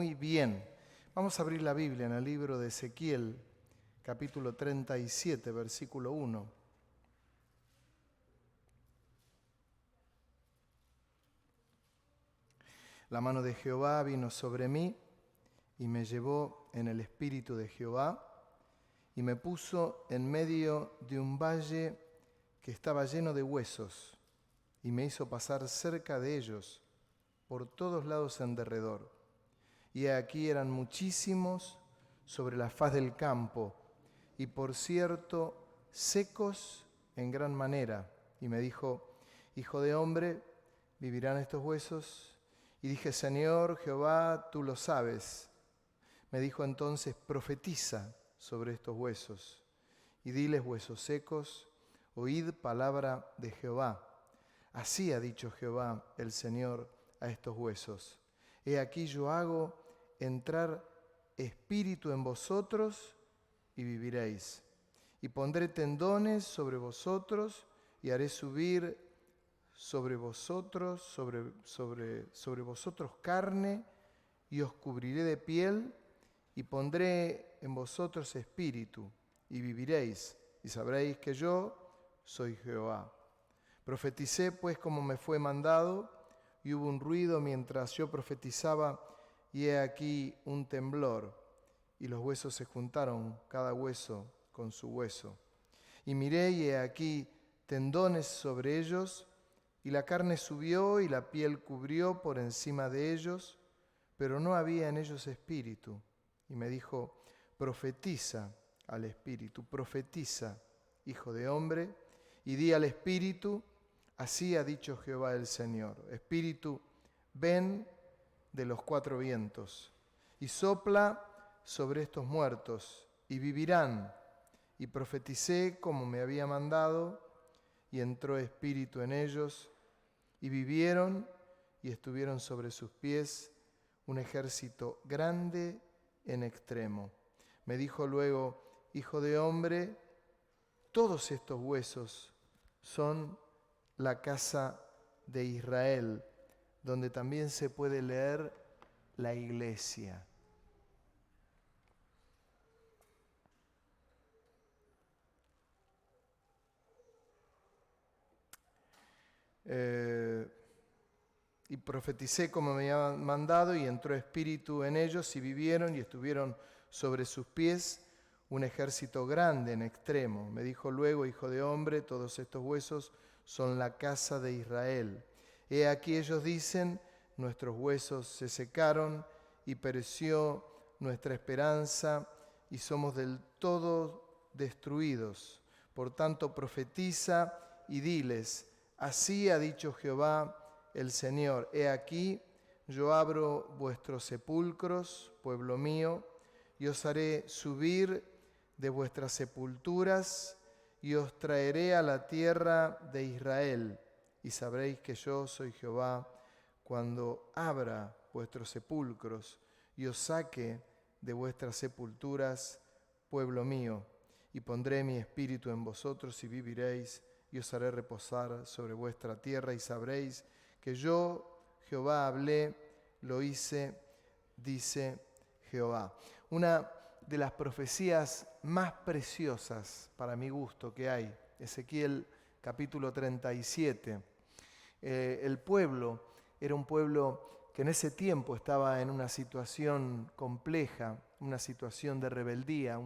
muy bien. Vamos a abrir la Biblia en el libro de Ezequiel, capítulo 37, versículo 1. La mano de Jehová vino sobre mí y me llevó en el espíritu de Jehová y me puso en medio de un valle que estaba lleno de huesos y me hizo pasar cerca de ellos por todos lados en derredor. Y aquí eran muchísimos sobre la faz del campo y por cierto secos en gran manera. Y me dijo: Hijo de hombre, ¿vivirán estos huesos? Y dije: Señor Jehová, tú lo sabes. Me dijo entonces: profetiza sobre estos huesos y diles: huesos secos, oíd palabra de Jehová. Así ha dicho Jehová el Señor a estos huesos: he aquí yo hago entrar espíritu en vosotros y viviréis. Y pondré tendones sobre vosotros y haré subir sobre vosotros carne y os cubriré de piel y pondré en vosotros espíritu y viviréis y sabréis que yo soy Jehová. Profeticé pues como me fue mandado y hubo un ruido mientras yo profetizaba y he aquí un temblor y los huesos se juntaron cada hueso con su hueso. Y miré y he aquí tendones sobre ellos y la carne subió y la piel cubrió por encima de ellos, pero no había en ellos espíritu. Y me dijo: profetiza al espíritu, profetiza, hijo de hombre, y di al espíritu: así ha dicho Jehová el Señor. Espíritu, ven de los cuatro vientos y sopla sobre estos muertos y vivirán. Y profeticé como me había mandado y entró espíritu en ellos y vivieron y estuvieron sobre sus pies un ejército grande en extremo. Me dijo luego: hijo de hombre, todos estos huesos son la casa de Israel, donde también se puede leer la iglesia. Y profeticé como me habían mandado y entró espíritu en ellos y vivieron y estuvieron sobre sus pies un ejército grande en extremo. Me dijo luego: hijo de hombre, todos estos huesos son la casa de Israel. He aquí ellos dicen: nuestros huesos se secaron y pereció nuestra esperanza y somos del todo destruidos. Por tanto, profetiza y diles: así ha dicho Jehová el Señor, he aquí yo abro vuestros sepulcros, pueblo mío, y os haré subir de vuestras sepulturas y os traeré a la tierra de Israel, y sabréis que yo soy Jehová cuando abra vuestros sepulcros y os saque de vuestras sepulturas, pueblo mío, y pondré mi espíritu en vosotros y viviréis, y os haré reposar sobre vuestra tierra, y sabréis que yo, Jehová, hablé, lo hice, dice Jehová. Una de las profecías más preciosas para mi gusto que hay, Ezequiel capítulo 37. El pueblo era un pueblo que en ese tiempo estaba en una situación compleja, una situación de rebeldía,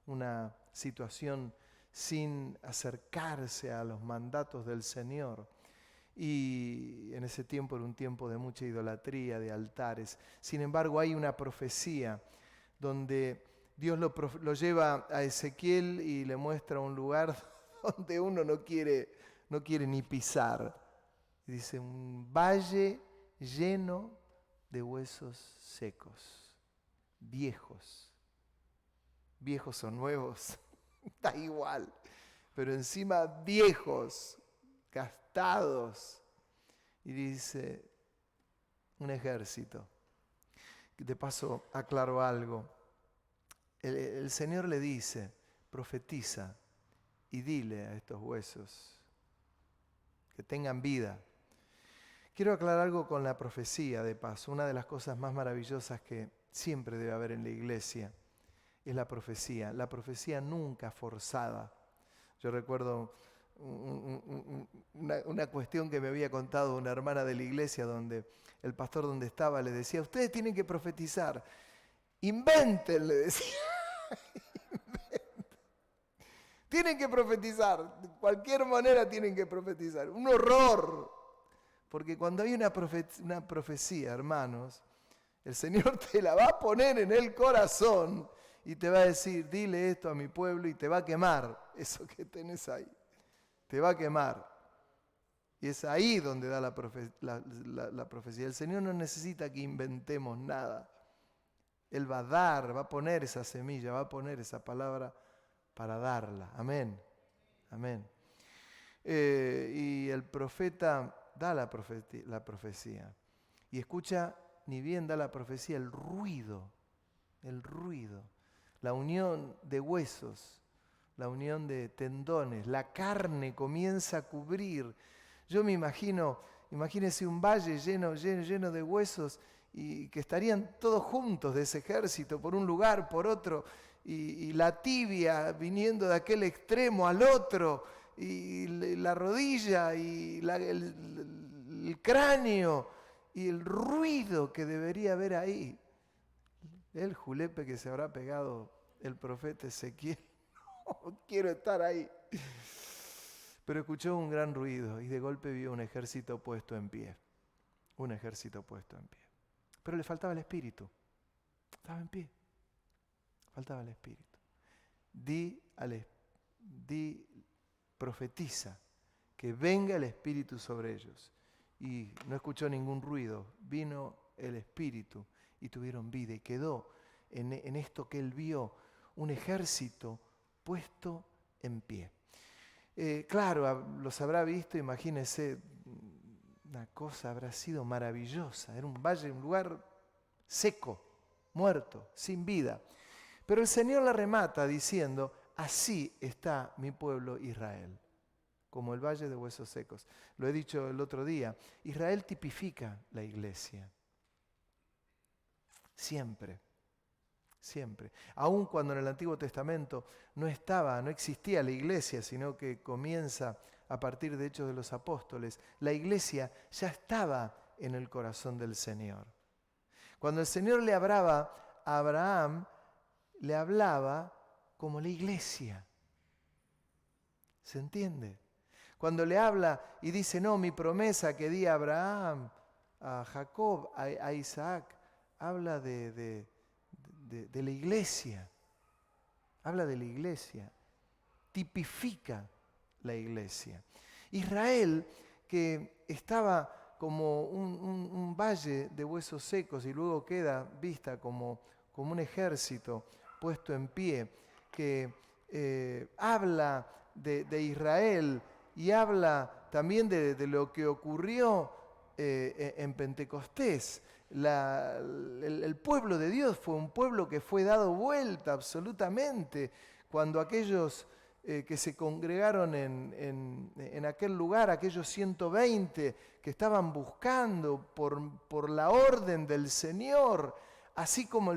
una situación sin acercarse a los mandatos del Señor. Y en ese tiempo era un tiempo de mucha idolatría, de altares. Sin embargo, hay una profecía donde Dios lo lleva a Ezequiel y le muestra un lugar donde uno no quiere ni pisar. Y dice: un valle lleno de huesos secos, viejos. Viejos o nuevos, da igual, pero encima viejos, gastados. Y dice: un ejército. De paso aclaro algo. El Señor le dice: profetiza y dile a estos huesos que tengan vida, Quiero aclarar algo con la profecía, de paso. Una de las cosas más maravillosas que siempre debe haber en la iglesia es la profecía nunca forzada. Yo recuerdo una cuestión que me había contado una hermana de la iglesia, donde el pastor donde estaba le decía: ustedes tienen que profetizar, inventen, le decía. Tienen que profetizar, de cualquier manera tienen que profetizar. Un horror, porque cuando hay una profecía, hermanos, el Señor te la va a poner en el corazón y te va a decir: dile esto a mi pueblo, y te va a quemar eso que tenés ahí. Te va a quemar. Y es ahí donde da la profecía. El Señor no necesita que inventemos nada. Él va a dar, va a poner esa semilla, va a poner esa palabra para darla. Amén. Amén. Y el profeta da la profecía. Y escucha, ni bien da la profecía, el ruido, la unión de huesos, la unión de tendones, la carne comienza a cubrir. Yo me imagínese un valle lleno de huesos, y que estarían todos juntos de ese ejército, por un lugar, por otro, y la tibia viniendo de aquel extremo al otro, y la rodilla, y el cráneo, y el ruido que debería haber ahí. El julepe que se habrá pegado el profeta Ezequiel. No quiero estar ahí. Pero escuchó un gran ruido y de golpe vio un ejército puesto en pie. Un ejército puesto en pie. Pero le faltaba el espíritu. Estaba en pie. Faltaba el espíritu. Profetiza que venga el espíritu sobre ellos. Y no escuchó ningún ruido. Vino el espíritu y tuvieron vida. Y quedó en esto que él vio, un ejército puesto en pie. Claro, los habrá visto, imagínense, una cosa habrá sido maravillosa. Era un valle, un lugar seco, muerto, sin vida. Pero el Señor la remata diciendo: así está mi pueblo Israel, como el valle de huesos secos. Lo he dicho el otro día, Israel tipifica la iglesia. Siempre. Siempre. Aun cuando en el Antiguo Testamento no existía la iglesia, sino que comienza a partir de Hechos de los Apóstoles, la iglesia ya estaba en el corazón del Señor. Cuando el Señor le hablaba a Abraham, le hablaba como la iglesia. ¿Se entiende? Cuando le habla y dice: no, mi promesa que di a Abraham, a Jacob, a Isaac, habla de la iglesia. Habla de la iglesia. Tipifica la iglesia. Israel, que estaba como un valle de huesos secos y luego queda vista como un ejército puesto en pie, que habla de Israel y habla también de lo que ocurrió en Pentecostés. El pueblo de Dios fue un pueblo que fue dado vuelta absolutamente cuando aquellos que se congregaron en aquel lugar, aquellos 120 que estaban buscando por la orden del Señor, así como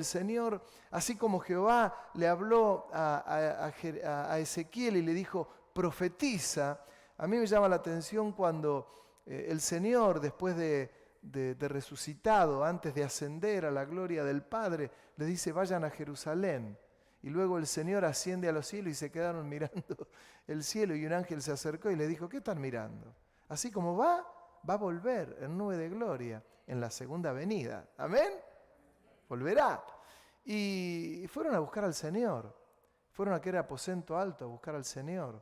Jehová le habló a Ezequiel y le dijo: profetiza. A mí me llama la atención cuando el Señor, después de resucitado, antes de ascender a la gloria del Padre, le dice: vayan a Jerusalén. Y luego el Señor asciende a los cielos y se quedaron mirando el cielo, y un ángel se acercó y le dijo: ¿qué están mirando? Así como va a volver en nube de gloria en la segunda venida. ¿Amén? Volverá. Y fueron a buscar al Señor. Fueron a aquel aposento alto a buscar al Señor.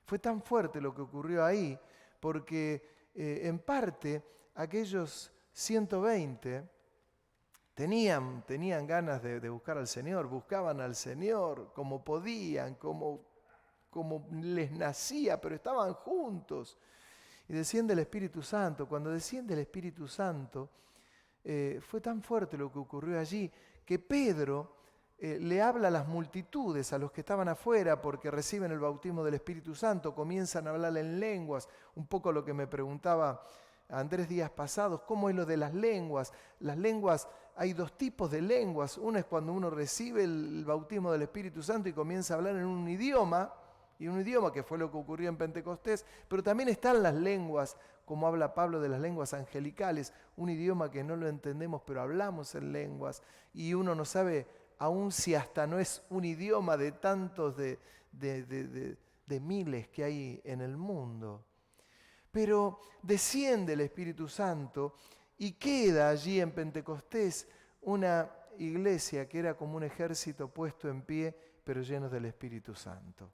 Fue tan fuerte lo que ocurrió ahí, porque en parte aquellos 120 tenían ganas de buscar al Señor, buscaban al Señor como podían, como les nacía, pero estaban juntos. Y desciende el Espíritu Santo. Cuando desciende el Espíritu Santo, fue tan fuerte lo que ocurrió allí, que Pedro le habla a las multitudes, a los que estaban afuera, porque reciben el bautismo del Espíritu Santo, comienzan a hablar en lenguas, un poco lo que me preguntaba Andrés días pasados, cómo es lo de las lenguas. Las lenguas, hay dos tipos de lenguas. Una es cuando uno recibe el bautismo del Espíritu Santo y comienza a hablar en un idioma, y un idioma que fue lo que ocurrió en Pentecostés, pero también están las lenguas, como habla Pablo de las lenguas angelicales, un idioma que no lo entendemos, pero hablamos en lenguas, y uno no sabe, aun si hasta no es un idioma de tantos de miles que hay en el mundo. Pero desciende el Espíritu Santo y queda allí en Pentecostés una iglesia que era como un ejército puesto en pie, pero lleno del Espíritu Santo.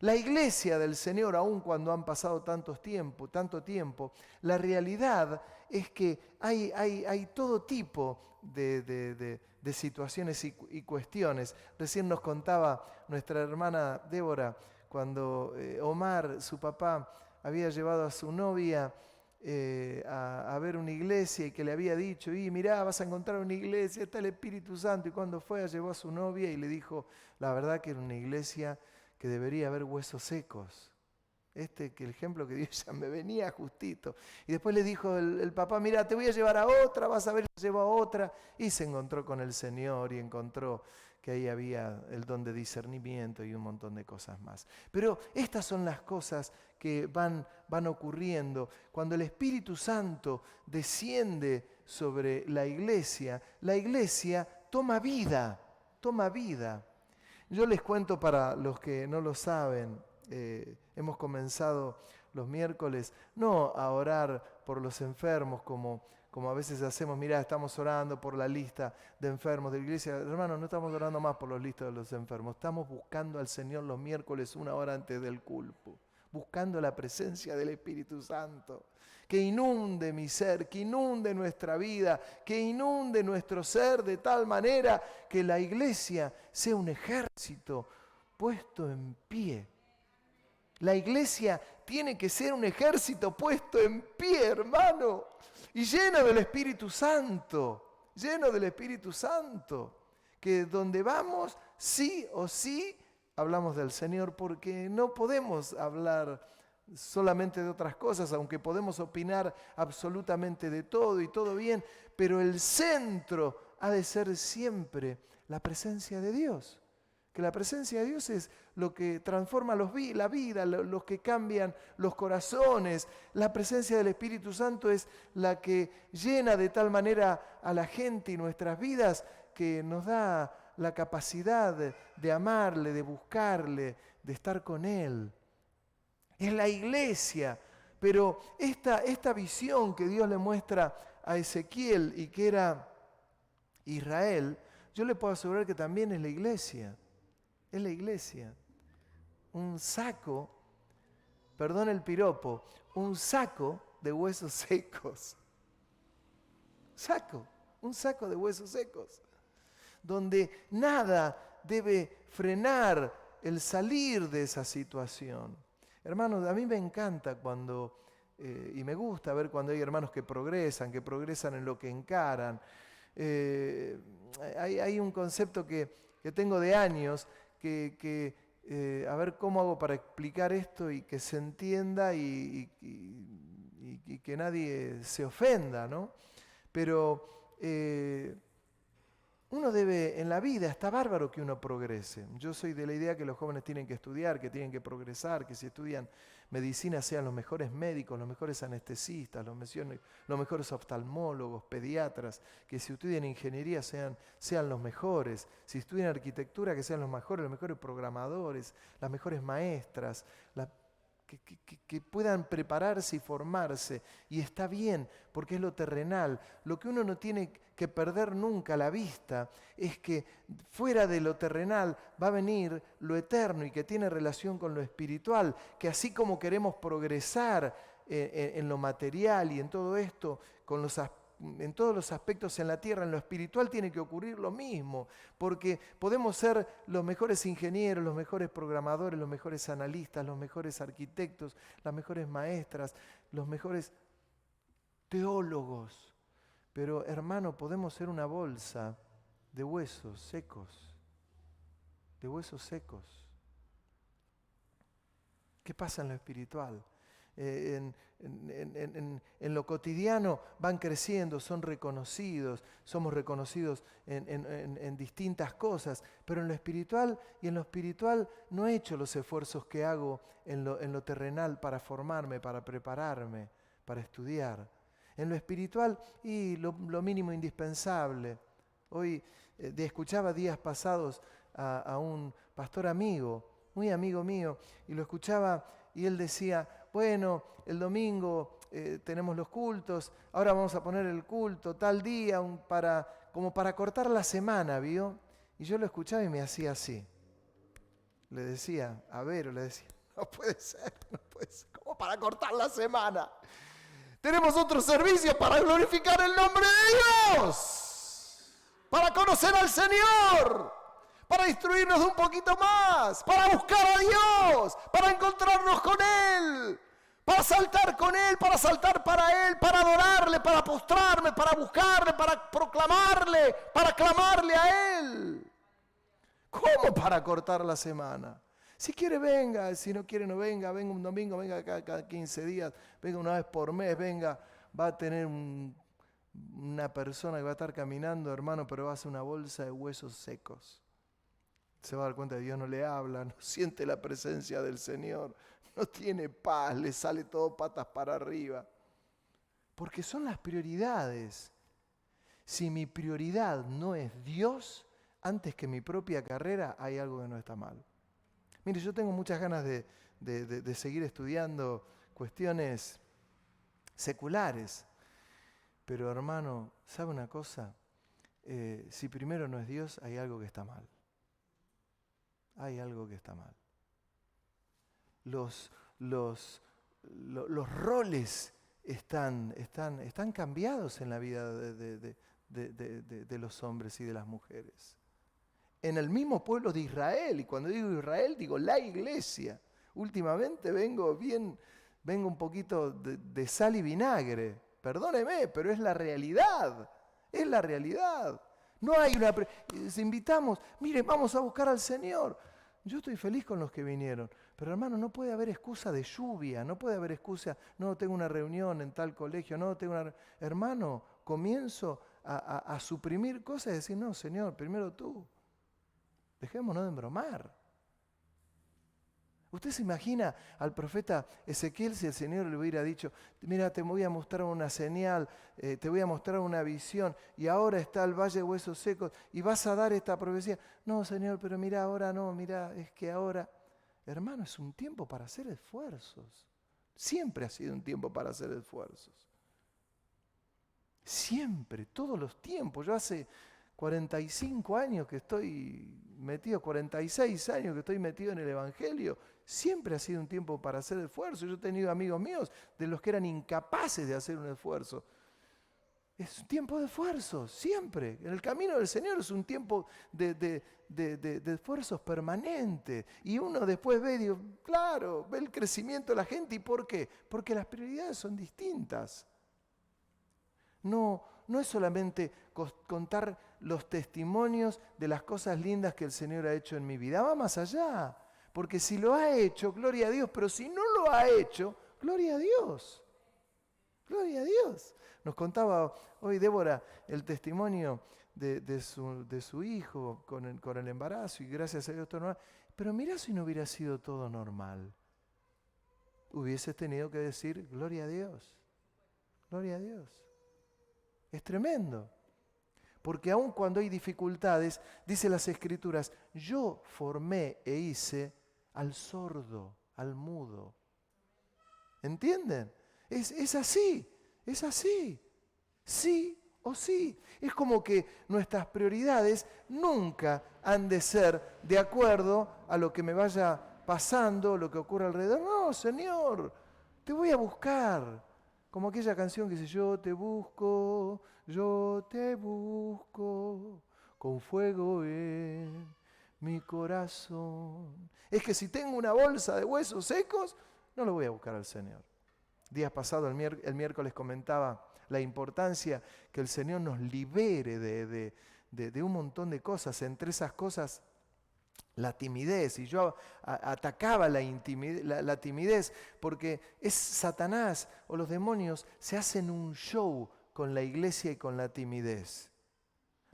La iglesia del Señor, aun cuando han pasado tanto tiempo, la realidad es que hay todo tipo de situaciones y cuestiones. Recién nos contaba nuestra hermana Débora, cuando Omar, su papá, había llevado a su novia a ver una iglesia y que le había dicho, mirá, vas a encontrar una iglesia, está el Espíritu Santo. Y cuando fue, llevó a su novia y le dijo, la verdad que era una iglesia que debería haber huesos secos. Que el ejemplo que dio ella me venía justito. Y después le dijo el papá, mira, te voy a llevar a otra, vas a ver, llevó a otra. Y se encontró con el Señor y encontró que ahí había el don de discernimiento y un montón de cosas más. Pero estas son las cosas que van ocurriendo. Cuando el Espíritu Santo desciende sobre la iglesia toma vida, toma vida. Yo les cuento para los que no lo saben, hemos comenzado los miércoles no a orar por los enfermos como a veces hacemos. Mirá, estamos orando por la lista de enfermos de la iglesia. Hermanos, no estamos orando más por los listas de los enfermos. Estamos buscando al Señor los miércoles 1 hora antes del culto, buscando la presencia del Espíritu Santo, que inunde mi ser, que inunde nuestra vida, que inunde nuestro ser de tal manera que la iglesia sea un ejército puesto en pie. La iglesia tiene que ser un ejército puesto en pie, hermano, y lleno del Espíritu Santo, que donde vamos, sí o sí, hablamos del Señor, porque no podemos hablar solamente de otras cosas, aunque podemos opinar absolutamente de todo y todo bien, pero el centro ha de ser siempre la presencia de Dios. Que la presencia de Dios es lo que transforma la vida, los que cambian los corazones. La presencia del Espíritu Santo es la que llena de tal manera a la gente y nuestras vidas que nos da la capacidad de amarle, de buscarle, de estar con Él. Es la iglesia, pero esta visión que Dios le muestra a Ezequiel y que era Israel, yo le puedo asegurar que también es la iglesia. Es la iglesia. Un saco, perdón el piropo, un saco de huesos secos. Un saco de huesos secos. Donde nada debe frenar el salir de esa situación. Hermanos, a mí me encanta cuando, y me gusta ver cuando hay hermanos que progresan en lo que encaran. Hay un concepto que tengo de años, a ver cómo hago para explicar esto y que se entienda y que nadie se ofenda, ¿no? Pero uno debe, en la vida, está bárbaro que uno progrese. Yo soy de la idea que los jóvenes tienen que estudiar, que tienen que progresar, que si estudian medicina sean los mejores médicos, los mejores anestesistas, los mejores oftalmólogos, pediatras, que si estudian ingeniería sean los mejores, si estudian arquitectura que sean los mejores programadores, las mejores maestras, que puedan prepararse y formarse, y está bien, porque es lo terrenal. Lo que uno no tiene que perder nunca la vista es que fuera de lo terrenal va a venir lo eterno y que tiene relación con lo espiritual, que así como queremos progresar en lo material y en todo esto, en todos los aspectos en la tierra, en lo espiritual tiene que ocurrir lo mismo, porque podemos ser los mejores ingenieros, los mejores programadores, los mejores analistas, los mejores arquitectos, las mejores maestras, los mejores teólogos, pero hermano, podemos ser una bolsa de huesos secos, ¿Qué pasa en lo espiritual? en lo cotidiano van creciendo, son reconocidos, somos reconocidos en distintas cosas, pero en lo espiritual no he hecho los esfuerzos que hago en lo terrenal para formarme, para prepararme, para estudiar. En lo espiritual, y lo mínimo indispensable. Hoy escuchaba días pasados a un pastor amigo, muy amigo mío, y lo escuchaba y él decía, bueno, el domingo tenemos los cultos, ahora vamos a poner el culto tal día como para cortar la semana, ¿vio? Y yo lo escuchaba y me hacía así. Le decía, le decía, no puede ser. ¿Cómo para cortar la semana? Tenemos otro servicio para glorificar el nombre de Dios, para conocer al Señor, para instruirnos un poquito más, para buscar a Dios, para encontrarnos con Él, para saltar con Él, para saltar para Él, para adorarle, para postrarme, para buscarle, para proclamarle, para clamarle a Él. ¿Cómo para cortar la semana? Si quiere venga, si no quiere no venga, venga un domingo, venga cada 15 días, venga una vez por mes, venga, va a tener una persona que va a estar caminando, hermano, pero va a ser una bolsa de huesos secos. Se va a dar cuenta que Dios no le habla, no siente la presencia del Señor, no tiene paz, le sale todo patas para arriba. Porque son las prioridades. Si mi prioridad no es Dios, antes que mi propia carrera, hay algo que no está mal. Mire, yo tengo muchas ganas de seguir estudiando cuestiones seculares, pero hermano, ¿sabe una cosa? Si primero no es Dios, hay algo que está mal. Hay algo que está mal. Los roles están cambiados en la vida de los hombres y de las mujeres. En el mismo pueblo de Israel, y cuando digo Israel, digo la iglesia. Últimamente vengo un poquito de sal y vinagre. Perdóneme, pero es la realidad. Es la realidad. No hay invitamos, mire, vamos a buscar al Señor. Yo estoy feliz con los que vinieron, pero hermano, no puede haber excusa de lluvia, no puede haber excusa, no tengo una reunión en tal colegio, Hermano, comienzo a suprimir cosas y decir, no, Señor, primero tú. Dejémonos de embromar. ¿Usted se imagina al profeta Ezequiel si el Señor le hubiera dicho, mira, te voy a mostrar una señal, te voy a mostrar una visión, y ahora está el valle de huesos secos, y vas a dar esta profecía? No, Señor, pero mira, ahora no, mira, es que ahora... Hermano, es un tiempo para hacer esfuerzos. Siempre ha sido un tiempo para hacer esfuerzos. Siempre, todos los tiempos. Yo hace 45 años que estoy metido, 46 años que estoy metido en el Evangelio, siempre ha sido un tiempo para hacer esfuerzo. Yo he tenido amigos míos de los que eran incapaces de hacer un esfuerzo. Es un tiempo de esfuerzo, siempre. En el camino del Señor es un tiempo de esfuerzos permanentes. Y uno después ve el crecimiento de la gente. ¿Y por qué? Porque las prioridades son distintas. No es solamente contar los testimonios de las cosas lindas que el Señor ha hecho en mi vida. Va más allá. Porque si lo ha hecho, gloria a Dios. Pero si no lo ha hecho, gloria a Dios. Gloria a Dios. Nos contaba hoy Débora el testimonio de su hijo con el embarazo. Y gracias a Dios todo normal. Pero mirá si no hubiera sido todo normal. Hubieses tenido que decir, gloria a Dios. Gloria a Dios. Es tremendo, porque aun cuando hay dificultades, dice las Escrituras, yo formé e hice al sordo, al mudo. ¿Entienden? Es así, sí o sí. Es como que nuestras prioridades nunca han de ser de acuerdo a lo que me vaya pasando, lo que ocurre alrededor. No, Señor, te voy a buscar. Como aquella canción que dice, yo te busco, con fuego en mi corazón. Es que si tengo una bolsa de huesos secos, no lo voy a buscar al Señor. Días pasados, el miércoles comentaba la importancia que el Señor nos libere de un montón de cosas. Entre esas cosas, la timidez, y yo atacaba la timidez, porque es Satanás o los demonios se hacen un show con la iglesia y con la timidez.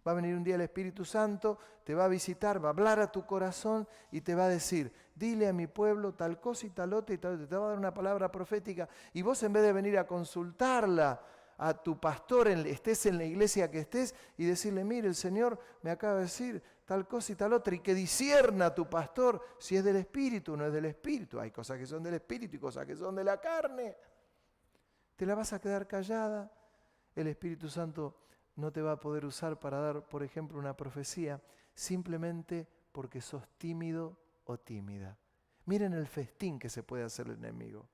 Va a venir un día el Espíritu Santo, te va a visitar, va a hablar a tu corazón y te va a decir, dile a mi pueblo tal cosa y tal otra y tal otra, te va a dar una palabra profética, y vos en vez de venir a consultarla a tu pastor, estés en la iglesia que estés, y decirle, mire, el Señor me acaba de decir tal cosa y tal otra, y que discierna a tu pastor si es del Espíritu o no es del Espíritu. Hay cosas que son del Espíritu y cosas que son de la carne. Te la vas a quedar callada. El Espíritu Santo no te va a poder usar para dar, por ejemplo, una profecía, simplemente porque sos tímido o tímida. Miren el festín que se puede hacer el enemigo.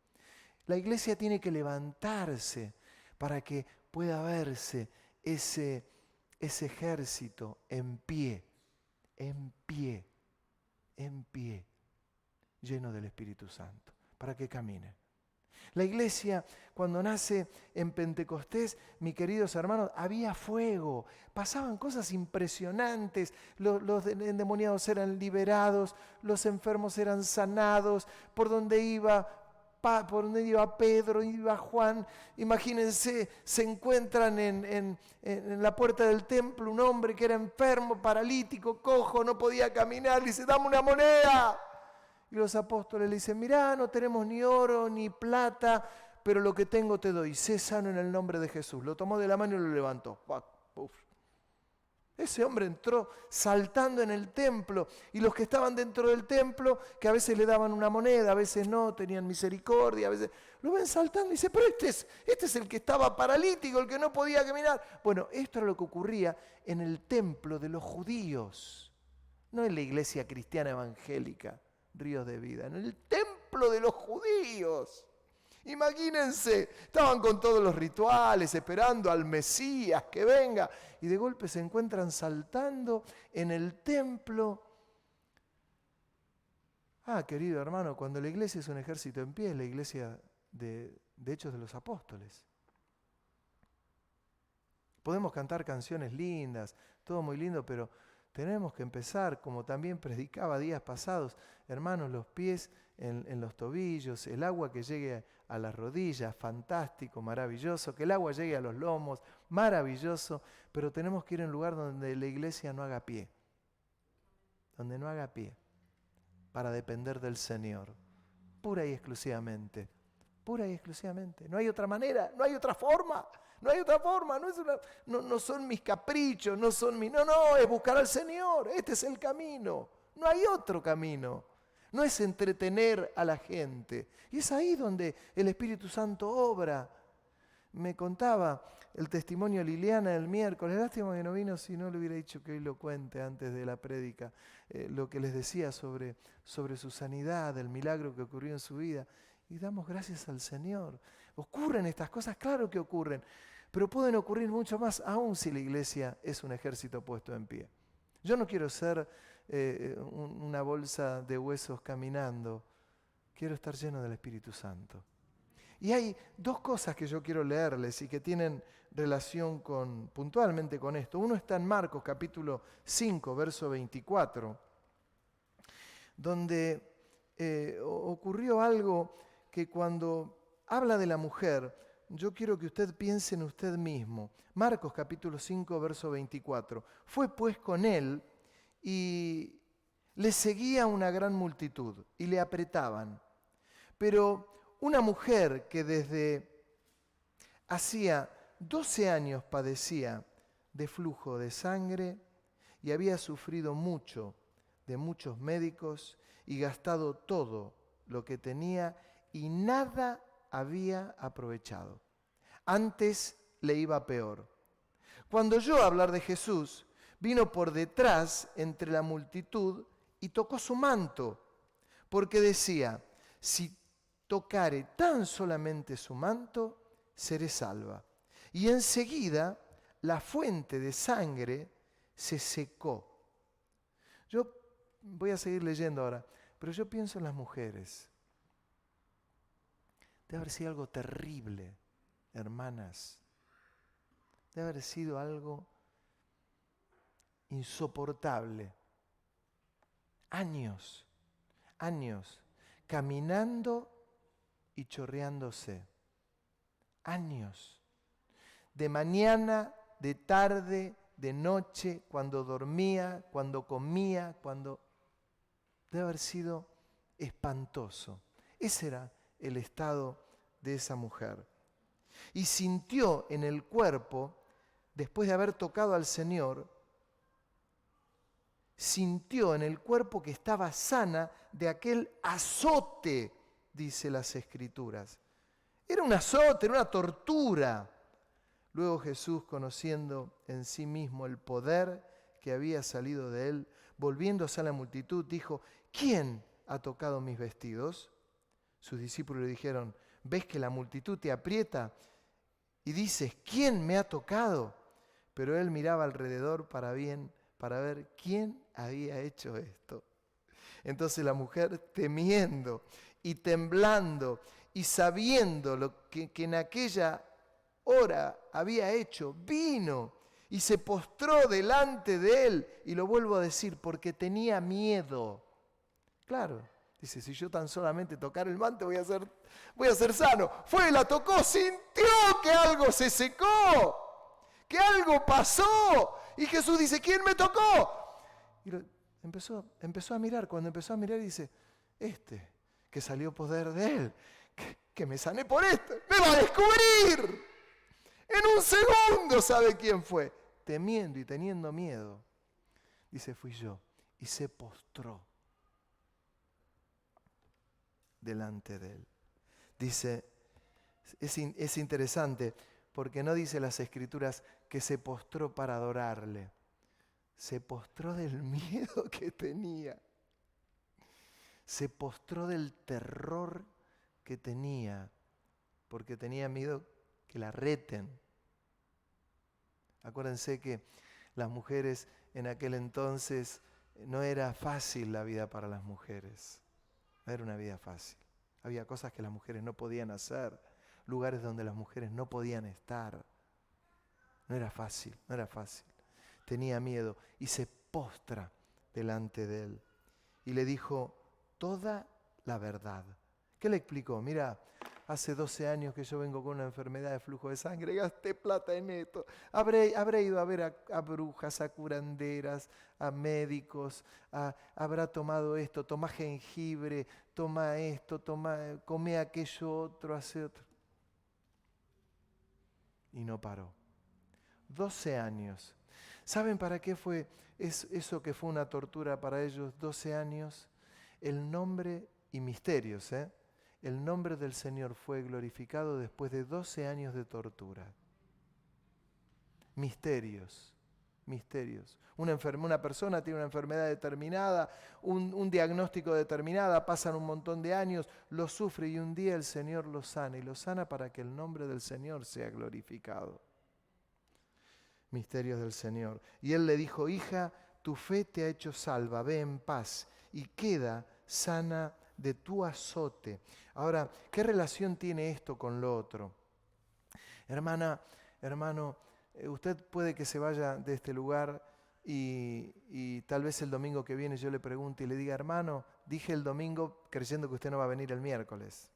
La iglesia tiene que levantarse para que pueda verse ese ejército en pie, lleno del Espíritu Santo, para que camine. La iglesia, cuando nace en Pentecostés, mis queridos hermanos, había fuego, pasaban cosas impresionantes, los endemoniados eran liberados, los enfermos eran sanados, por donde iba Pedro, iba Juan, imagínense, se encuentran en la puerta del templo un hombre que era enfermo, paralítico, cojo, no podía caminar, le dice, dame una moneda. Y los apóstoles le dicen, mirá, no tenemos ni oro ni plata, pero lo que tengo te doy, sé sano en el nombre de Jesús. Lo tomó de la mano y lo levantó. Uf. Ese hombre entró saltando en el templo, y los que estaban dentro del templo, que a veces le daban una moneda, a veces no, tenían misericordia, a veces lo ven saltando y dice, pero este es el que estaba paralítico, el que no podía caminar. Bueno, esto era lo que ocurría en el templo de los judíos, no en la iglesia cristiana evangélica, Ríos de Vida, en el templo de los judíos. Imagínense, estaban con todos los rituales, esperando al Mesías que venga, y de golpe se encuentran saltando en el templo. Querido hermano, cuando la iglesia es un ejército en pie, es la iglesia de Hechos de los Apóstoles. Podemos cantar canciones lindas, todo muy lindo, pero tenemos que empezar, como también predicaba días pasados, hermanos, los pies en los tobillos, el agua que llegue a las rodillas, fantástico, maravilloso, que el agua llegue a los lomos, maravilloso, pero tenemos que ir a un lugar donde la iglesia no haga pie, para depender del Señor, pura y exclusivamente, no hay otra manera, no hay otra forma. No son mis caprichos, no, es buscar al Señor, este es el camino, no hay otro camino, no es entretener a la gente, y es ahí donde el Espíritu Santo obra. Me contaba el testimonio de Liliana el miércoles, lástima que no vino, si no le hubiera dicho que hoy lo cuente antes de la prédica, lo que les decía sobre su sanidad, el milagro que ocurrió en su vida, y damos gracias al Señor. ¿Ocurren estas cosas? Claro que ocurren, pero pueden ocurrir mucho más aún si la iglesia es un ejército puesto en pie. Yo no quiero ser una bolsa de huesos caminando, quiero estar lleno del Espíritu Santo. Y hay dos cosas que yo quiero leerles y que tienen relación puntualmente con esto. Uno está en Marcos capítulo 5, verso 24, donde ocurrió algo que cuando habla de la mujer, yo quiero que usted piense en usted mismo. Marcos capítulo 5, verso 24. Fue pues con él y le seguía una gran multitud y le apretaban. Pero una mujer que desde hacía 12 años padecía de flujo de sangre y había sufrido mucho de muchos médicos y gastado todo lo que tenía y nada había aprovechado. Antes le iba peor. Cuando oyó hablar de Jesús, vino por detrás entre la multitud y tocó su manto, porque decía, si tocare tan solamente su manto, seré salva. Y enseguida la fuente de sangre se secó. Yo voy a seguir leyendo ahora, pero yo pienso en las mujeres. Debe haber sido algo terrible, hermanas. Debe haber sido algo insoportable. Años, caminando y chorreándose. Años. De mañana, de tarde, de noche, cuando dormía, cuando comía, Debe haber sido espantoso. Ese era el estado de esa mujer. Y sintió en el cuerpo, después de haber tocado al Señor, sintió en el cuerpo que estaba sana de aquel azote, dice las Escrituras. Era un azote, era una tortura. Luego Jesús, conociendo en sí mismo el poder que había salido de él, volviéndose a la multitud, dijo: ¿Quién ha tocado mis vestidos? Sus discípulos le dijeron: ¿ves que la multitud te aprieta y dices: ¿quién me ha tocado? Pero él miraba alrededor para ver quién había hecho esto. Entonces la mujer, temiendo y temblando y sabiendo lo que en aquella hora había hecho, vino y se postró delante de él, y lo vuelvo a decir, porque tenía miedo. Claro, dice, si yo tan solamente tocar el manto voy a ser sano. Fue, la tocó, sintió que algo se secó, que algo pasó, y Jesús dice: ¿quién me tocó? Y empezó a mirar. Cuando empezó a mirar, dice: que salió poder de él, que me sané por esto, me va a descubrir. En un segundo sabe quién fue. Temiendo y teniendo miedo, dice: fui yo. Y se postró delante de él. Dice, es interesante, porque no dice las Escrituras que se postró para adorarle. Se postró del miedo que tenía. Se postró del terror que tenía, porque tenía miedo que la reten. Acuérdense que las mujeres en aquel entonces, no era fácil la vida para las mujeres. No era una vida fácil. Había cosas que las mujeres no podían hacer, lugares donde las mujeres no podían estar. No era fácil. Tenía miedo y se postra delante de él. Y le dijo toda la verdad. ¿Qué le explicó? Mira, hace 12 años que yo vengo con una enfermedad de flujo de sangre, gasté plata en esto. Habré ido a ver a brujas, a curanderas, a médicos, habrá tomado esto, toma jengibre, toma esto, come aquello otro, hace otro. Y no paró. 12 años. ¿Saben para qué fue eso que fue una tortura para ellos? 12 años. El nombre y misterios, el nombre del Señor fue glorificado después de 12 años de tortura. Misterios. Una persona tiene una enfermedad determinada, un diagnóstico determinado, pasan un montón de años, lo sufre y un día el Señor lo sana, y lo sana para que el nombre del Señor sea glorificado. Misterios del Señor. Y él le dijo: hija, tu fe te ha hecho salva, ve en paz y queda sana de tu azote. Ahora, ¿qué relación tiene esto con lo otro? Hermano, usted puede que se vaya de este lugar y tal vez el domingo que viene yo le pregunte y le diga: hermano, dije el domingo creyendo que usted no va a venir el miércoles.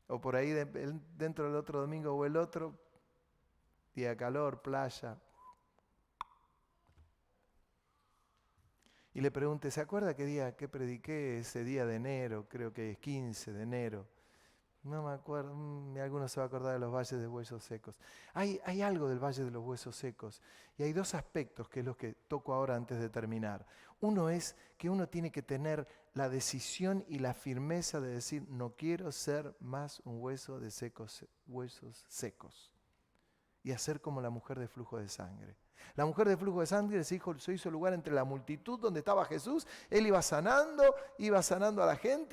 O por ahí dentro del otro domingo o el otro, día de calor, playa. Y le pregunté: ¿se acuerda qué prediqué ese día de enero? Creo que es 15 de enero. No me acuerdo, alguno se va a acordar de los valles de huesos secos. Hay algo del valle de los huesos secos. Y hay dos aspectos que es los que toco ahora antes de terminar. Uno es que uno tiene que tener la decisión y la firmeza de decir: no quiero ser más un huesos secos. Y hacer como la mujer de flujo de sangre. La mujer de flujo de sangre se hizo lugar entre la multitud donde estaba Jesús. Él iba sanando a la gente,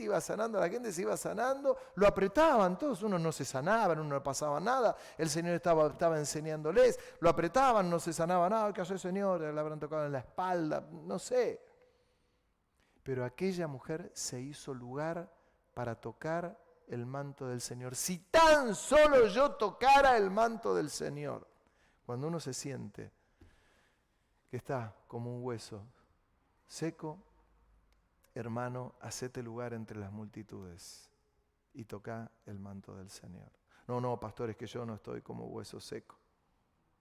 se iba sanando. Lo apretaban todos, unos no se sanaban, uno no pasaba nada. El Señor estaba enseñándoles, lo apretaban, no se sanaba nada. ¿Qué hace el Señor? Le habrán tocado en la espalda, no sé. Pero aquella mujer se hizo lugar para tocar el manto del Señor. Si tan solo yo tocara el manto del Señor. Cuando uno se siente que está como un hueso seco, hermano, hacete lugar entre las multitudes y toca el manto del Señor. No, pastor, es que yo no estoy como hueso seco.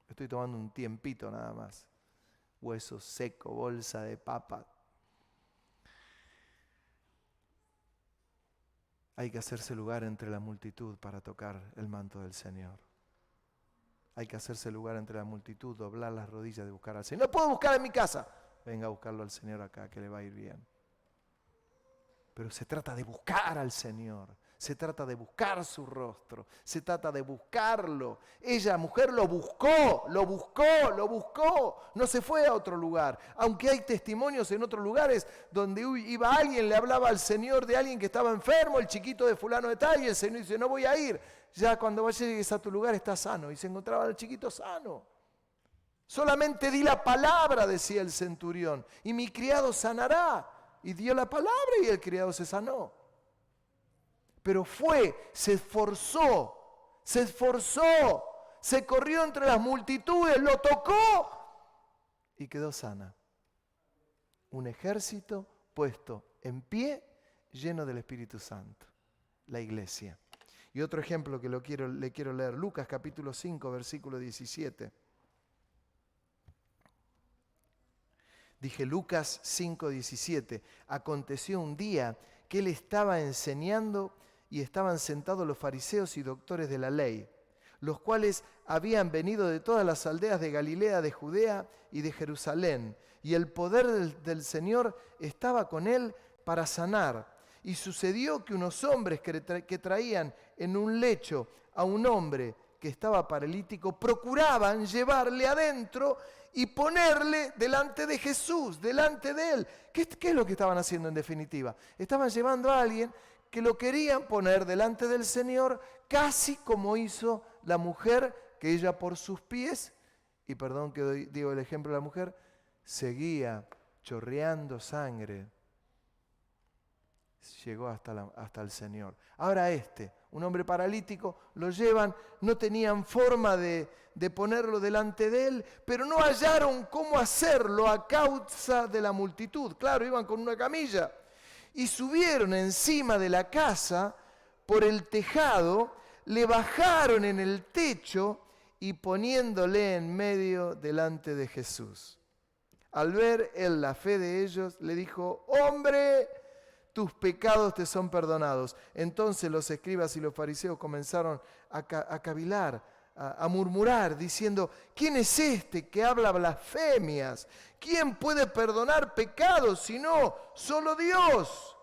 Estoy tomando un tiempito nada más. Hueso seco, bolsa de papa. Hay que hacerse lugar entre la multitud para tocar el manto del Señor. Hay que hacerse lugar entre la multitud, doblar las rodillas de buscar al Señor. No puedo buscar en mi casa. Venga a buscarlo al Señor acá, que le va a ir bien. Pero se trata de buscar al Señor. Se trata de buscar su rostro. Se trata de buscarlo. Ella, mujer, lo buscó. No se fue a otro lugar. Aunque hay testimonios en otros lugares donde iba alguien, le hablaba al Señor de alguien que estaba enfermo, el chiquito de fulano de tal, y el Señor dice, no voy a ir. Ya cuando llegues a tu lugar está sano. Y se encontraba el chiquito sano. Solamente di la palabra, decía el centurión, y mi criado sanará. Y dio la palabra y el criado se sanó. Pero se esforzó, se corrió entre las multitudes, lo tocó y quedó sana. Un ejército puesto en pie, lleno del Espíritu Santo, la iglesia. Y otro ejemplo que le quiero leer, Lucas capítulo 5, versículo 17. Dije Lucas 5, 17. Aconteció un día que él estaba enseñando y estaban sentados los fariseos y doctores de la ley, los cuales habían venido de todas las aldeas de Galilea, de Judea y de Jerusalén. Y el poder del Señor estaba con él para sanar. Y sucedió que unos hombres que traían en un lecho a un hombre que estaba paralítico, procuraban llevarle adentro y ponerle delante de Jesús, delante de él. ¿Qué es lo que estaban haciendo en definitiva? Estaban llevando a alguien que lo querían poner delante del Señor, casi como hizo la mujer, que ella por sus pies, y perdón que digo el ejemplo de la mujer, seguía chorreando sangre, llegó hasta el Señor. Ahora un hombre paralítico, lo llevan, no tenían forma de ponerlo delante de él, pero no hallaron cómo hacerlo a causa de la multitud. Claro, iban con una camilla. Y subieron encima de la casa, por el tejado, le bajaron en el techo y poniéndole en medio delante de Jesús. Al ver él la fe de ellos, le dijo, hombre, tus pecados te son perdonados. Entonces los escribas y los fariseos comenzaron a cavilar, a murmurar, diciendo, ¿quién es este que habla blasfemias? ¿Quién puede perdonar pecados si no solo Dios?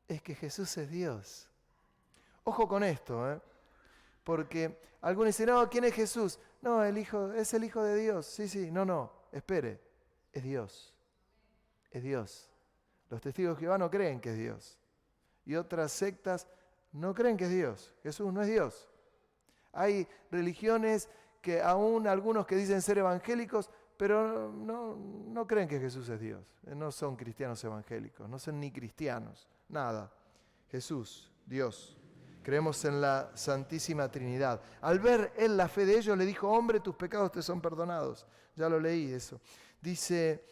Es que Jesús es Dios. Ojo con esto, porque algunos dicen, no, ¿quién es Jesús? No, es el Hijo de Dios. Sí, no, espere, es Dios. Es Dios. Los testigos de Jehová no creen que es Dios. Y otras sectas no creen que es Dios. Jesús no es Dios. Hay religiones que aún algunos que dicen ser evangélicos, pero no creen que Jesús es Dios. No son cristianos evangélicos, no son ni cristianos, nada. Jesús, Dios. Creemos en la Santísima Trinidad. Al ver él la fe de ellos, le dijo, hombre, tus pecados te son perdonados. Ya lo leí eso. Dice,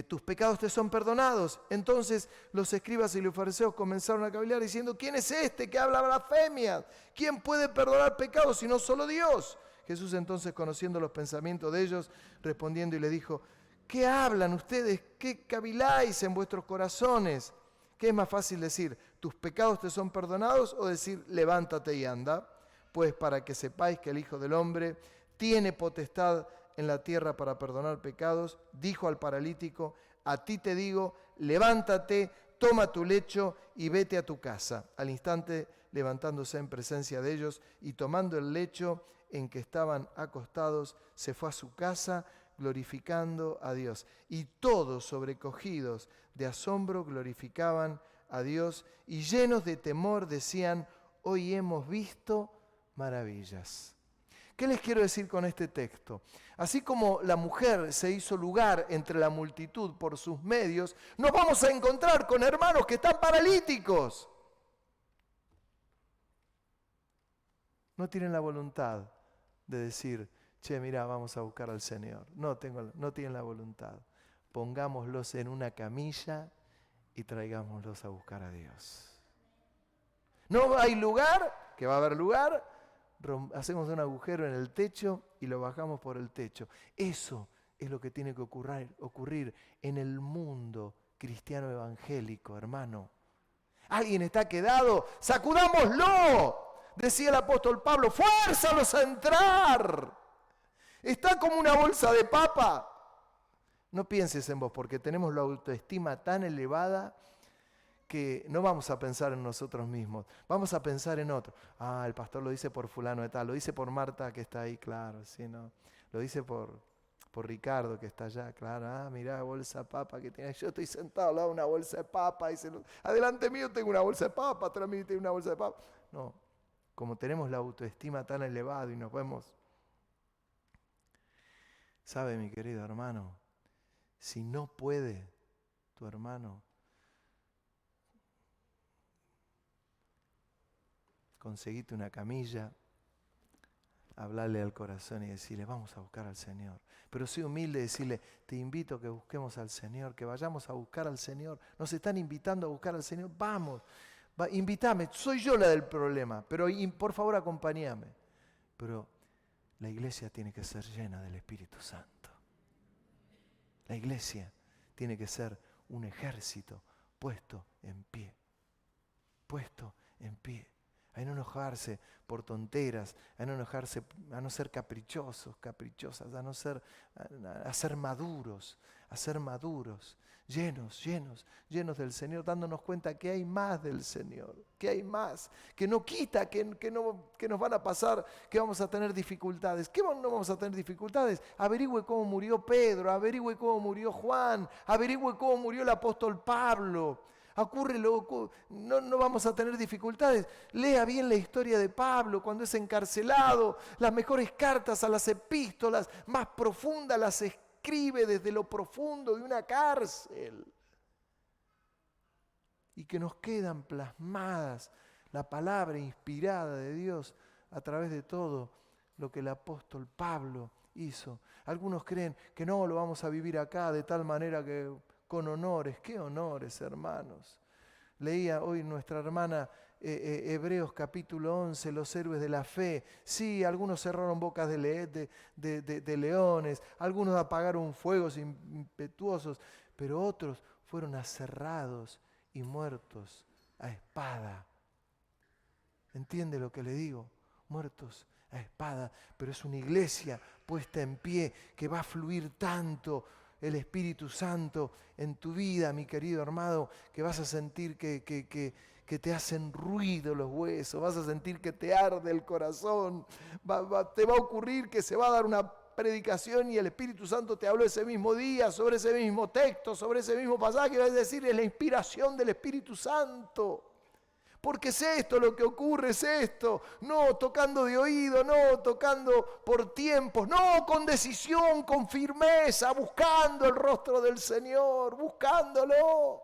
tus pecados te son perdonados. Entonces los escribas y los fariseos comenzaron a cavilar diciendo, ¿quién es este que habla blasfemias? ¿Quién puede perdonar pecados si no solo Dios? Jesús entonces, conociendo los pensamientos de ellos, respondiendo y le dijo, ¿qué hablan ustedes? ¿Qué caviláis en vuestros corazones? ¿Qué es más fácil decir, tus pecados te son perdonados, o decir, levántate y anda? Pues para que sepáis que el Hijo del Hombre tiene potestad en la tierra para perdonar pecados, dijo al paralítico, a ti te digo, levántate, toma tu lecho y vete a tu casa. Al instante, levantándose en presencia de ellos y tomando el lecho en que estaban acostados, se fue a su casa glorificando a Dios. Y todos, sobrecogidos de asombro, glorificaban a Dios y llenos de temor decían, hoy hemos visto maravillas. ¿Qué les quiero decir con este texto? Así como la mujer se hizo lugar entre la multitud por sus medios, nos vamos a encontrar con hermanos que están paralíticos. No tienen la voluntad de decir, che, mira, vamos a buscar al Señor. No tienen la voluntad. Pongámoslos en una camilla y traigámoslos a buscar a Dios. No hay lugar, que va a haber lugar, hacemos un agujero en el techo y lo bajamos por el techo. Eso es lo que tiene que ocurrir en el mundo cristiano evangélico, hermano. ¿Alguien está quedado? ¡Sacudámoslo! Decía el apóstol Pablo, ¡fuérzalos a entrar! Está como una bolsa de papa. No pienses en vos, porque tenemos la autoestima tan elevada que no vamos a pensar en nosotros mismos, vamos a pensar en otro. Ah, el pastor lo dice por fulano de tal, lo dice por Marta que está ahí, claro, sí, no. Lo dice por Ricardo que está allá, claro. Ah, mirá, bolsa de papa que tiene. Yo estoy sentado al lado de una bolsa de papa. Adelante mío tengo una bolsa de papa, atrás mío tengo una bolsa de papa. No, como tenemos la autoestima tan elevada y nos vemos. ¿Sabe, mi querido hermano? Si no puede tu hermano conseguite una camilla, hablarle al corazón y decirle, vamos a buscar al Señor. Pero soy humilde y decirle, te invito a que busquemos al Señor, que vayamos a buscar al Señor. Nos están invitando a buscar al Señor, vamos, invítame, soy yo la del problema, pero por favor acompáñame. Pero la iglesia tiene que ser llena del Espíritu Santo. La iglesia tiene que ser un ejército puesto en pie. Puesto en pie. A no enojarse por tonteras, a no ser caprichosos, caprichosas, a ser maduros, llenos del Señor, dándonos cuenta que hay más del Señor, que hay más, que no quita, que nos van a pasar, que vamos a tener dificultades. ¿Qué no vamos a tener dificultades? Averigüe cómo murió Pedro, averigüe cómo murió Juan, averigüe cómo murió el apóstol Pablo. No vamos a tener dificultades. Lea bien la historia de Pablo cuando es encarcelado. Las mejores cartas a las epístolas más profundas las escribe desde lo profundo de una cárcel. Y que nos quedan plasmadas la palabra inspirada de Dios a través de todo lo que el apóstol Pablo hizo. Algunos creen que no lo vamos a vivir acá de tal manera que con honores. ¿Qué honores, hermanos? Leía hoy nuestra hermana Hebreos capítulo 11, los héroes de la fe. Sí, algunos cerraron bocas de leones, algunos apagaron fuegos impetuosos, pero otros fueron aserrados y muertos a espada. ¿Entiende lo que le digo? Muertos a espada, pero es una iglesia puesta en pie que va a fluir tanto el Espíritu Santo en tu vida, mi querido hermano, que vas a sentir que te hacen ruido los huesos, vas a sentir que te arde el corazón, te va a ocurrir que se va a dar una predicación y el Espíritu Santo te habló ese mismo día, sobre ese mismo texto, sobre ese mismo pasaje, vas a decir, es la inspiración del Espíritu Santo. Porque es esto lo que ocurre, es esto. No tocando de oído, no tocando por tiempos, no con decisión, con firmeza, buscando el rostro del Señor, buscándolo.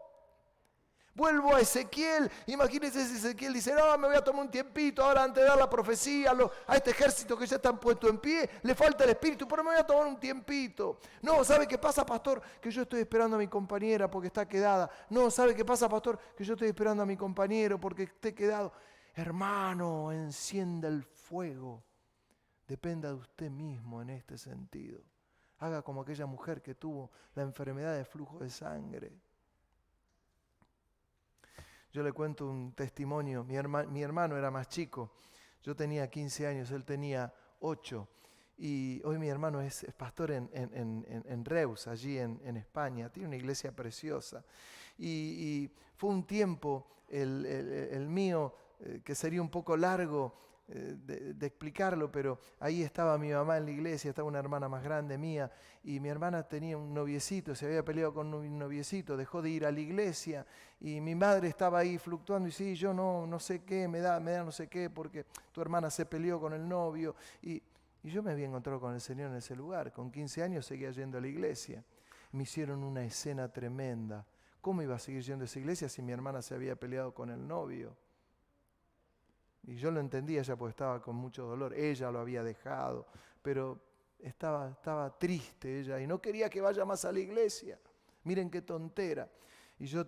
Vuelvo a Ezequiel, imagínense si Ezequiel dice, no, me voy a tomar un tiempito ahora antes de dar la profecía a este ejército que ya están puesto en pie, le falta el espíritu, pero me voy a tomar un tiempito. No, ¿sabe qué pasa, pastor? Que yo estoy esperando a mi compañera porque está quedada. No, ¿sabe qué pasa, pastor? Que yo estoy esperando a mi compañero porque esté quedado. Hermano, encienda el fuego. Dependa de usted mismo en este sentido. Haga como aquella mujer que tuvo la enfermedad de flujo de sangre. Yo le cuento un testimonio. Mi hermano era más chico. Yo tenía 15 años, él tenía 8. Y hoy mi hermano es pastor en Reus, allí en España. Tiene una iglesia preciosa. Y fue un tiempo, el mío, que sería un poco largo de explicarlo, pero ahí estaba mi mamá en la iglesia, estaba una hermana más grande mía, y mi hermana tenía un noviecito, se había peleado con un noviecito, dejó de ir a la iglesia, y mi madre estaba ahí fluctuando, y sí, yo no sé qué, me da no sé qué, porque tu hermana se peleó con el novio, y yo me había encontrado con el Señor en ese lugar, con 15 años seguía yendo a la iglesia, me hicieron una escena tremenda. ¿Cómo iba a seguir yendo a esa iglesia si mi hermana se había peleado con el novio? Y yo lo entendía ya porque estaba con mucho dolor. Ella lo había dejado, pero estaba triste ella y no quería que vaya más a la iglesia. Miren qué tontera. Y yo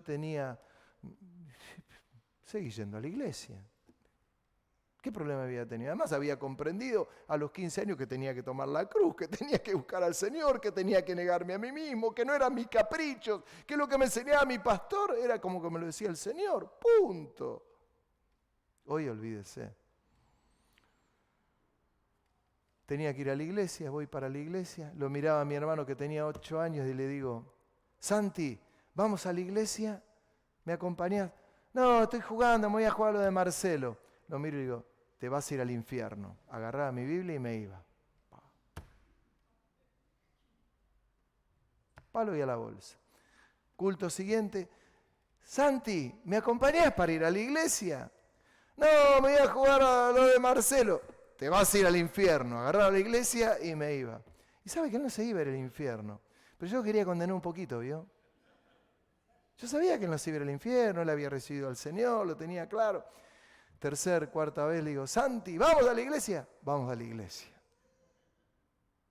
seguí yendo a la iglesia. ¿Qué problema había tenido? Además había comprendido a los 15 años que tenía que tomar la cruz, que tenía que buscar al Señor, que tenía que negarme a mí mismo, que no eran mis caprichos, que lo que me enseñaba mi pastor era como que me lo decía el Señor. Punto. Hoy olvídese. Tenía que ir a la iglesia, voy para la iglesia. Lo miraba a mi hermano que tenía 8 años y le digo, Santi, ¿vamos a la iglesia? ¿Me acompañás? No, estoy jugando, me voy a jugar lo de Marcelo. Lo miro y digo, te vas a ir al infierno. Agarraba mi Biblia y me iba. Palo y a la bolsa. Culto siguiente. Santi, ¿me acompañás para ir a la iglesia? No, me voy a jugar a lo de Marcelo. Te vas a ir al infierno. Agarraba la iglesia y me iba. Y sabe que él no se iba a ir al infierno. Pero yo quería condenar un poquito, ¿vio? Yo sabía que él no se iba a ir al infierno, él había recibido al Señor, lo tenía claro. Tercera, cuarta vez le digo, Santi, ¿vamos a la iglesia? Vamos a la iglesia.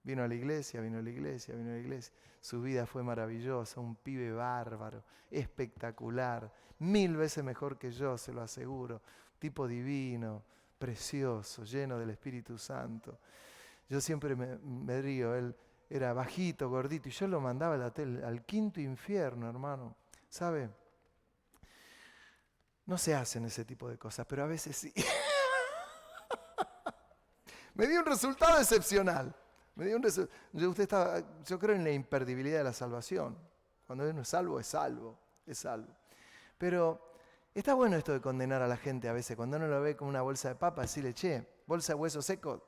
Vino a la iglesia, vino a la iglesia, vino a la iglesia. Su vida fue maravillosa, un pibe bárbaro, espectacular, 1000 veces mejor que yo, se lo aseguro. Tipo divino, precioso, lleno del Espíritu Santo. Yo siempre me río, él era bajito, gordito, y yo lo mandaba al quinto infierno, hermano. ¿Sabe? No se hacen ese tipo de cosas, pero a veces sí. Me dio un resultado excepcional. Yo creo en la imperdibilidad de la salvación. Cuando uno es salvo, es salvo, es salvo. Pero está bueno esto de condenar a la gente a veces. Cuando uno lo ve como una bolsa de papa, decirle, che, bolsa de huesos secos,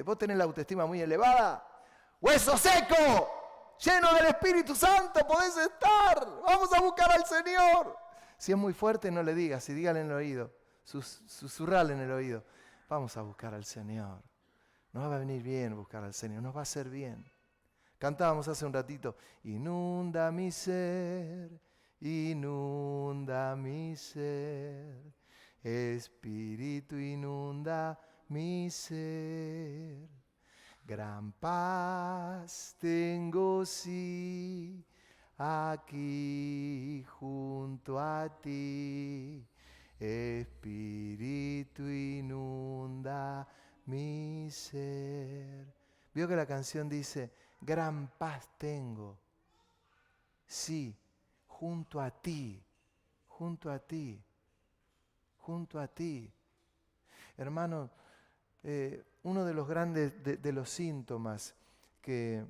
vos tenés la autoestima muy elevada. ¡Hueso seco! Lleno del Espíritu Santo podés estar. Vamos a buscar al Señor. Si es muy fuerte, no le digas, y dígale en el oído, susurrale en el oído. Vamos a buscar al Señor. Nos va a venir bien buscar al Señor, nos va a hacer bien. Cantábamos hace un ratito, inunda mi ser, Espíritu inunda mi ser. Gran paz tengo sí, aquí junto a ti, Espíritu inunda mi ser. Vio que la canción dice, gran paz tengo, sí, junto a ti, junto a ti, junto a ti. Hermano, uno de los grandes de los síntomas que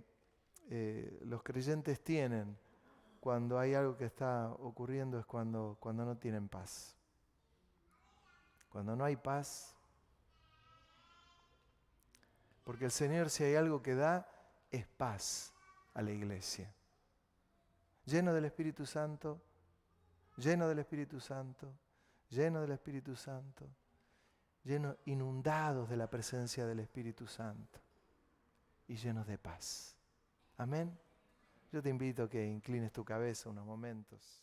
los creyentes tienen cuando hay algo que está ocurriendo es cuando no tienen paz. Cuando no hay paz, porque el Señor, si hay algo que da, es paz a la iglesia. Lleno del Espíritu Santo, lleno del Espíritu Santo, lleno del Espíritu Santo, llenos, inundados de la presencia del Espíritu Santo y llenos de paz. Amén. Yo te invito a que inclines tu cabeza unos momentos.